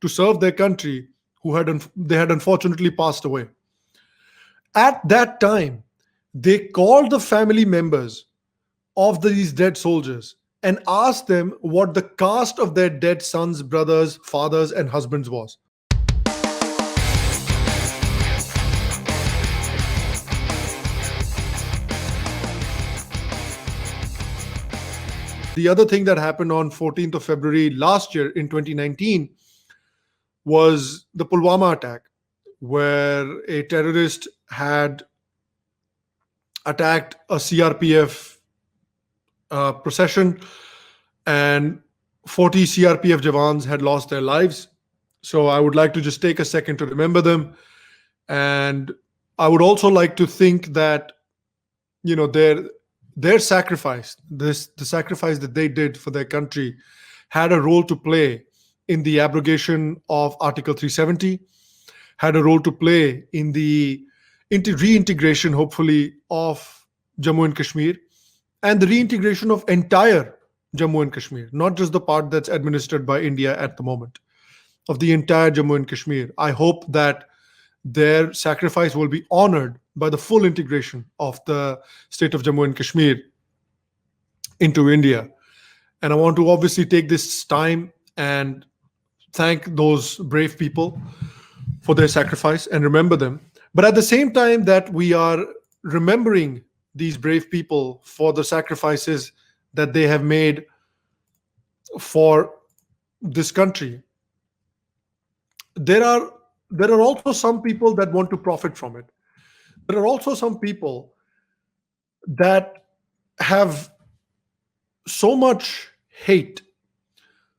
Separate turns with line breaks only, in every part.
to serve their country they had unfortunately passed away. At that time, they called the family members of these dead soldiers and asked them what the caste of their dead sons, brothers, fathers, and husbands was. The other thing that happened on 14th of February last year in 2019 was the Pulwama attack, where a terrorist had attacked a CRPF procession, and 40 CRPF Jawans had lost their lives. So I would like to just take a second to remember them. And I would also like to think that, their sacrifice, the sacrifice that they did for their country, had a role to play in the abrogation of Article 370, had a role to play in the reintegration, hopefully, of Jammu and Kashmir, and the reintegration of entire Jammu and Kashmir, not just the part that's administered by India at the moment, of the entire Jammu and Kashmir. I hope that their sacrifice will be honored by the full integration of the state of Jammu and Kashmir into India. And I want to obviously take this time and thank those brave people for their sacrifice and remember them. But at the same time that we are remembering these brave people for the sacrifices that they have made for this country, there are also some people that want to profit from it. There are also some people that have so much hate,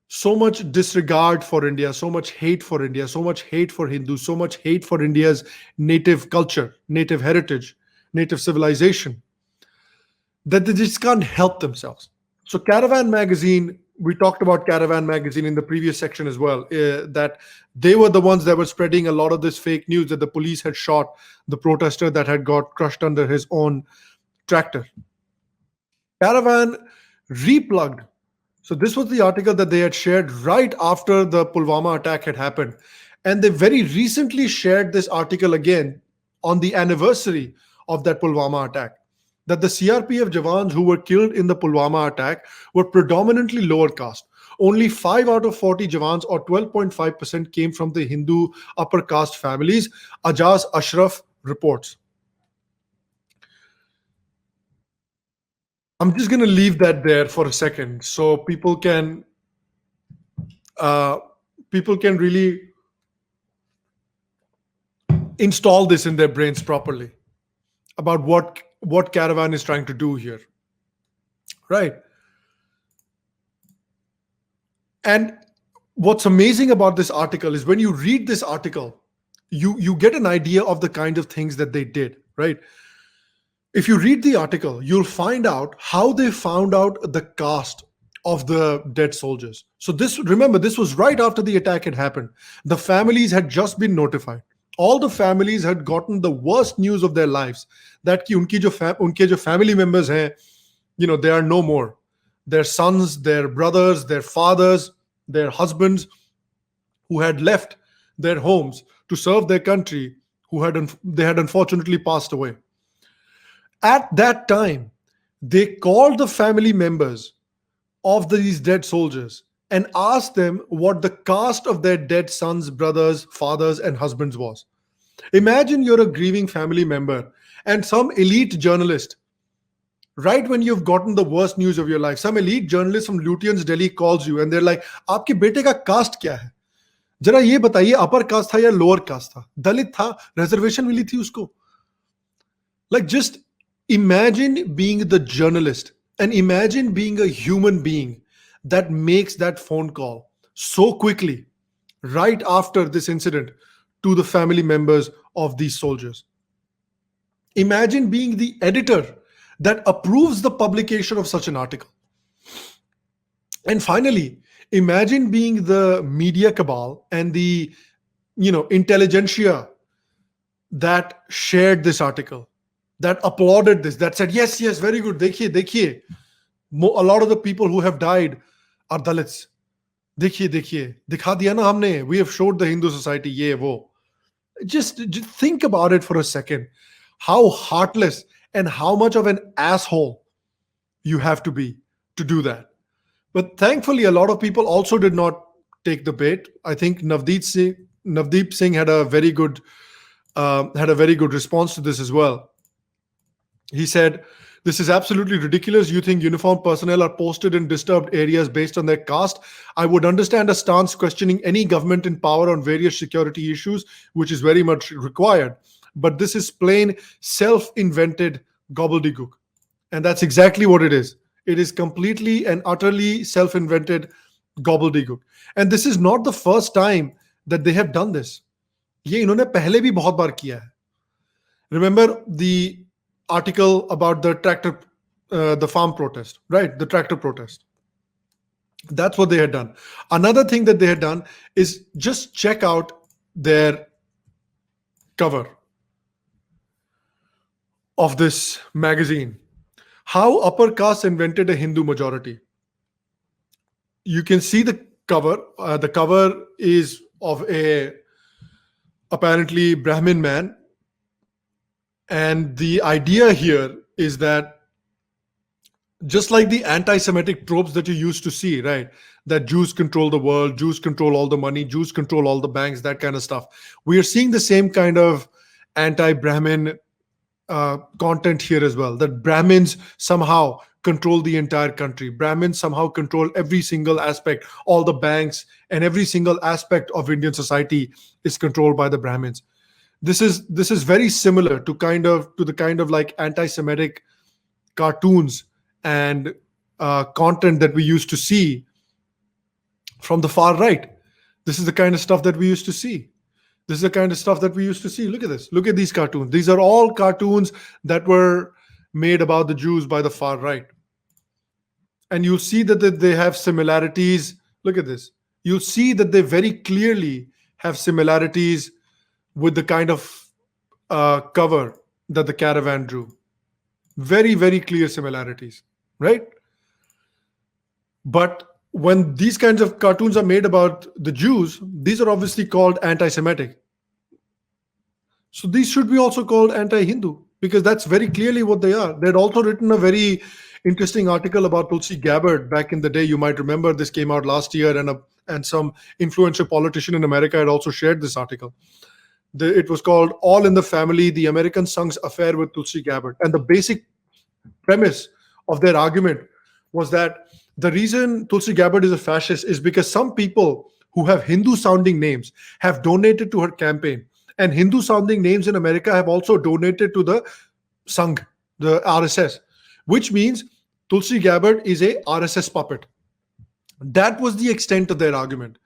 so much disregard for India, so much hate for India, so much hate for Hindus, so much hate for India's native culture, native heritage, native civilization, that they just can't help themselves. So Caravan magazine, we talked about Caravan magazine in the previous section as well, that they were the ones that were spreading a lot of this fake news that the police had shot the protester that had got crushed under his own tractor. Caravan replugged. So this was the article that they had shared right after the Pulwama attack had happened. And they very recently shared this article again on the anniversary of that Pulwama attack, that the CRPF Jawans who were killed in the Pulwama attack were predominantly lower caste. Only 5 out of 40 Jawans, or 12.5%, came from the Hindu upper caste families, Ajaz Ashraf reports. I'm just going to leave that there for a second so people can really install this in their brains properly about what Caravan is trying to do here, right? And what's amazing about this article is when you read this article, you get an idea of the kind of things that they did, right? If you read the article, you'll find out how they found out the caste of the dead soldiers. So remember, this was right after the attack had happened. The families had just been notified. All the families had gotten the worst news of their lives, that unke jo family members hain, they are no more. Their sons, their brothers, their fathers, their husbands, who had left their homes to serve their country, they had unfortunately passed away. At that time, they called the family members of these dead soldiers and asked them what the caste of their dead sons, brothers, fathers, and husbands was. Imagine you're a grieving family member and some elite journalist, right when you've gotten the worst news of your life, some elite journalist from Lutyens Delhi calls you and they're like, "Aapke bete ka caste kya hai? Jara ye bataiye, upper caste tha ya lower caste tha? Dalit tha, reservation mili thi usko." Like, just imagine being the journalist and imagine being a human being that makes that phone call so quickly right after this incident to the family members of these soldiers. Imagine being the editor that approves the publication of such an article. And finally, imagine being the media cabal and the intelligentsia that shared this article, that applauded this, that said, yes, very good, dekhiye. A lot of the people who have died are Dalits. देखिए देखिए दिखा दिया ना हमने, we have showed the Hindu society ये वो. Just think about it for a second, how heartless and how much of an asshole you have to do that. But thankfully, a lot of people also did not take the bait. I think Navdeep Singh had a very good response to this as well. He said, "This is absolutely ridiculous. You think uniformed personnel are posted in disturbed areas based on their caste? I would understand a stance questioning any government in power on various security issues, which is very much required. But this is plain self invented gobbledygook." And that's exactly what it is. It is completely and utterly self invented gobbledygook. And this is not the first time that they have done this. ये इन्होंने पहले भी बहुत बार किया है. Remember the article about the farm protest, right? The tractor protest. That's what they had done. Another thing that they had done is just check out their cover of this magazine. How upper caste invented a Hindu majority. You can see the cover. The cover is of a apparently Brahmin man. And the idea here is that just like the anti-Semitic tropes that you used to see, right? That Jews control the world, Jews control all the money, Jews control all the banks, that kind of stuff. We are seeing the same kind of anti-Brahmin content here as well. That Brahmins somehow control the entire country. Brahmins somehow control every single aspect. All the banks and every single aspect of Indian society is controlled by the Brahmins. This is very similar to the kind of like anti-Semitic cartoons and content that we used to see from the far right. This is the kind of stuff that we used to see. This is the kind of stuff that we used to see. Look at this. Look at these cartoons. These are all cartoons that were made about the Jews by the far right. And you'll see that they have similarities. Look at this. You'll see that they very clearly have similarities with the kind of cover that the Caravan drew. Very, very clear similarities, right? But when these kinds of cartoons are made about the Jews, these are obviously called anti-Semitic. So these should be also called anti-Hindu, because that's very clearly what they are. They had also written a very interesting article about Tulsi Gabbard back in the day. You might remember this came out last year, and some influential politician in America had also shared this article. It was called "All in the Family: The American Sung's Affair with Tulsi Gabbard." And the basic premise of their argument was that the reason Tulsi Gabbard is a fascist is because some people who have Hindu sounding names have donated to her campaign. And Hindu sounding names in America have also donated to the Sangh, the RSS, which means Tulsi Gabbard is a RSS puppet. That was the extent of their argument.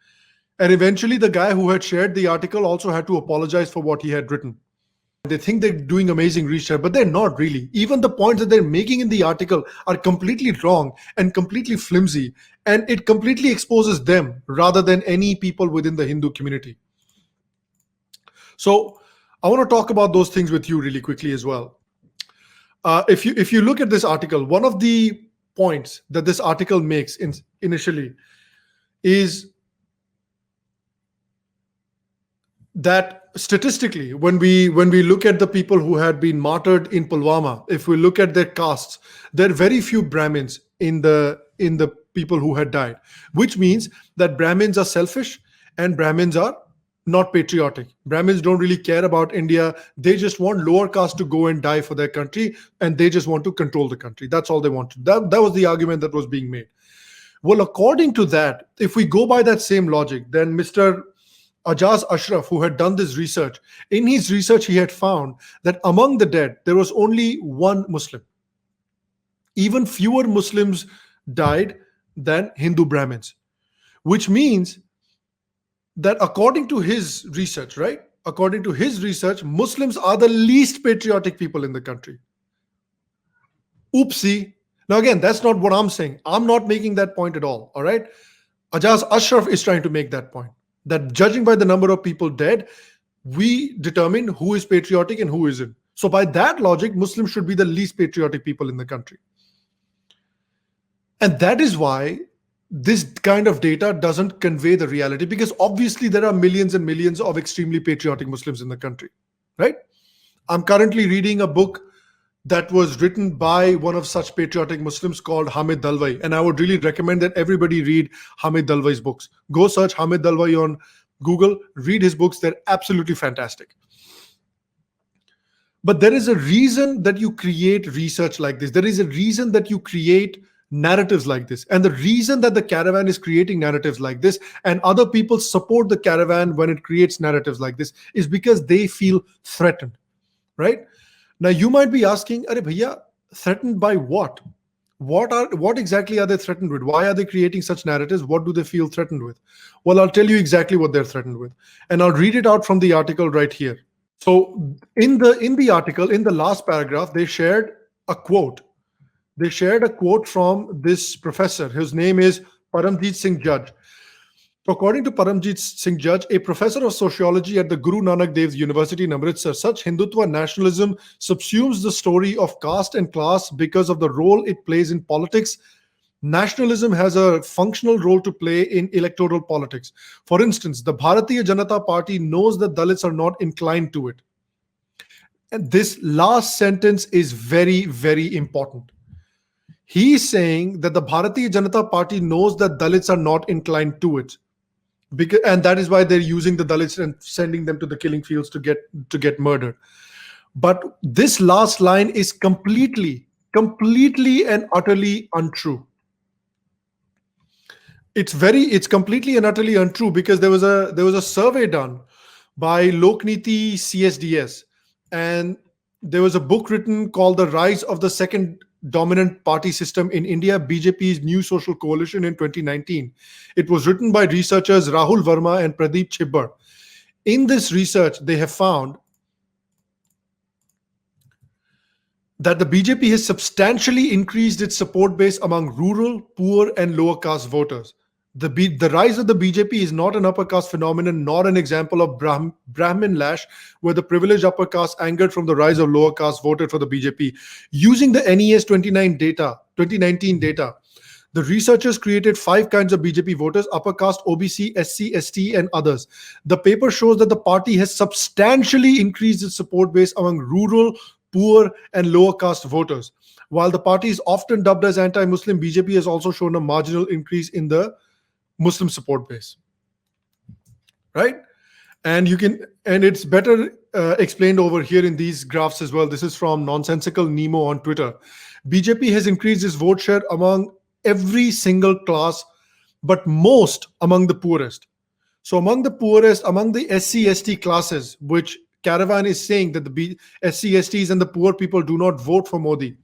And eventually the guy who had shared the article also had to apologize for what he had written. They think they're doing amazing research, but they're not really. Even the points that they're making in the article are completely wrong and completely flimsy, and it completely exposes them rather than any people within the Hindu community. So I want to talk about those things with you really quickly as well. If you look at this article, one of the points that this article makes initially is that statistically, when we look at the people who had been martyred in Pulwama, if we look at their castes, there are very few Brahmins in the people who had died, which means that Brahmins are selfish and Brahmins are not patriotic. Brahmins don't really care about India. They just want lower caste to go and die for their country, and they just want to control the country. That's all they want to. That was the argument that was being made. Well, according to that, if we go by that same logic, then Mr. Ajaz Ashraf, who had done this research, in his research, he had found that among the dead, there was only one Muslim. Even fewer Muslims died than Hindu Brahmins, which means that according to his research, right? According to his research, Muslims are the least patriotic people in the country. Oopsie. Now, again, that's not what I'm saying. I'm not making that point at all right? Ajaz Ashraf is trying to make that point, that judging by the number of people dead, we determine who is patriotic and who isn't. So by that logic, Muslims should be the least patriotic people in the country. And that is why this kind of data doesn't convey the reality, because obviously there are millions and millions of extremely patriotic Muslims in the country, right? I'm currently reading a book that was written by one of such patriotic Muslims called Hamid Dalwai. And I would really recommend that everybody read Hamid Dalwai's books. Go search Hamid Dalwai on Google, read his books. They're absolutely fantastic. But there is a reason that you create research like this. There is a reason that you create narratives like this. And the reason that the Caravan is creating narratives like this and other people support the Caravan when it creates narratives like this is because they feel threatened, right? Now you might be asking, Are bhaiya, threatened by what? What exactly are they threatened with? Why are they creating such narratives? What do they feel threatened with? Well, I'll tell you exactly what they're threatened with. And I'll read it out from the article right here. So in the article, in the last paragraph, they shared a quote. They shared a quote from this professor. His name is Paramjit Singh Judge. So according to Paramjit Singh Judge, a professor of sociology at the Guru Nanak Dev University in Amritsar, such Hindutva nationalism subsumes the story of caste and class because of the role it plays in politics. Nationalism has a functional role to play in electoral politics. For instance, the Bharatiya Janata Party knows that Dalits are not inclined to it. And this last sentence is very, very important. He's saying that the Bharatiya Janata Party knows that Dalits are not inclined to it. And that is why they're using the Dalits and sending them to the killing fields to get murdered. But this last line is completely and utterly untrue. It's completely and utterly untrue, because there was a survey done by Lokniti CSDS, and there was a book written called The Rise of the Second Dominant Party System in India, BJP's New Social Coalition in 2019. It was written by researchers Rahul Verma and Pradeep Chibbar. In this research, they have found that the BJP has substantially increased its support base among rural, poor, and lower caste voters. The rise of the BJP is not an upper caste phenomenon, nor an example of Brahmin lash, where the privileged upper caste, angered from the rise of lower caste, voted for the BJP. Using the NES 2019 data, the researchers created 5 kinds of BJP voters: upper caste, OBC, SC, ST, and others. The paper shows that the party has substantially increased its support base among rural, poor, and lower caste voters. While the party is often dubbed as anti-Muslim, BJP has also shown a marginal increase in the Muslim support base, right? And it's better explained over here in these graphs as well. This is from Nonsensical Nemo on Twitter. BJP has increased its vote share among every single class, but most among the poorest. So among the poorest, among the SC, ST classes, which Caravan is saying that the SC, STs and the poor people do not vote for Modi.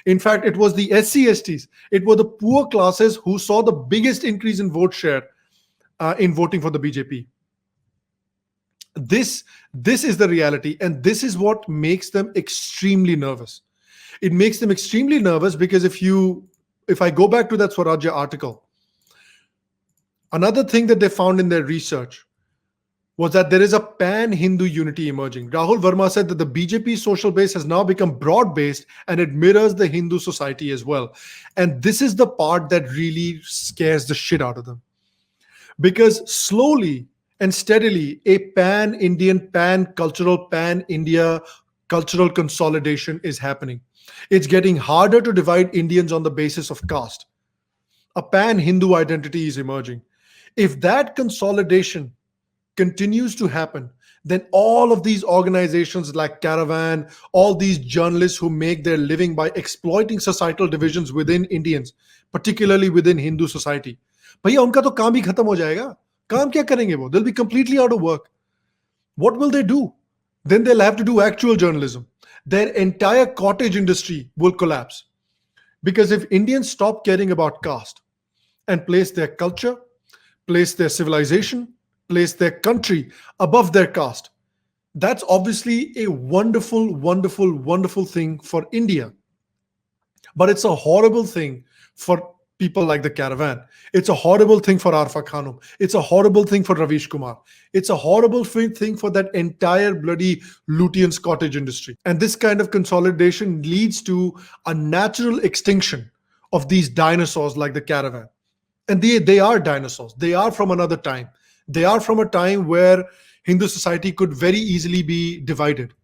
In fact, it was the SC, STs, it were the poor classes who saw the biggest increase in vote share in voting for the BJP. This is the reality, and this is what makes them extremely nervous. It makes them extremely nervous because if I go back to that Swarajya article, another thing that they found in their research was that there is a pan-Hindu unity emerging. Rahul Verma said that the BJP social base has now become broad-based and it mirrors the Hindu society as well. And this is the part that really scares the shit out of them. Because slowly and steadily, a pan-Indian, pan-cultural, pan-India cultural consolidation is happening. It's getting harder to divide Indians on the basis of caste. A pan-Hindu identity is emerging. If that consolidation continues to happen, then all of these organizations like Caravan, all these journalists who make their living by exploiting societal divisions within Indians, particularly within Hindu society, भैया उनका तो काम ही खत्म हो जाएगा. काम क्या करेंगे वो? They'll be completely out of work. What will they do? Then they'll have to do actual journalism. Their entire cottage industry will collapse. Because if Indians stop caring about caste and place their culture, place their civilization, place their country above their caste, that's obviously a wonderful, wonderful, wonderful thing for India. But it's a horrible thing for people like the Caravan. It's a horrible thing for Arfa Khanum. It's a horrible thing for Ravish Kumar. It's a horrible thing for that entire bloody Lutyens cottage industry. And this kind of consolidation leads to a natural extinction of these dinosaurs like the Caravan. And they are dinosaurs. They are from another time. They are from a time where Hindu society could very easily be divided.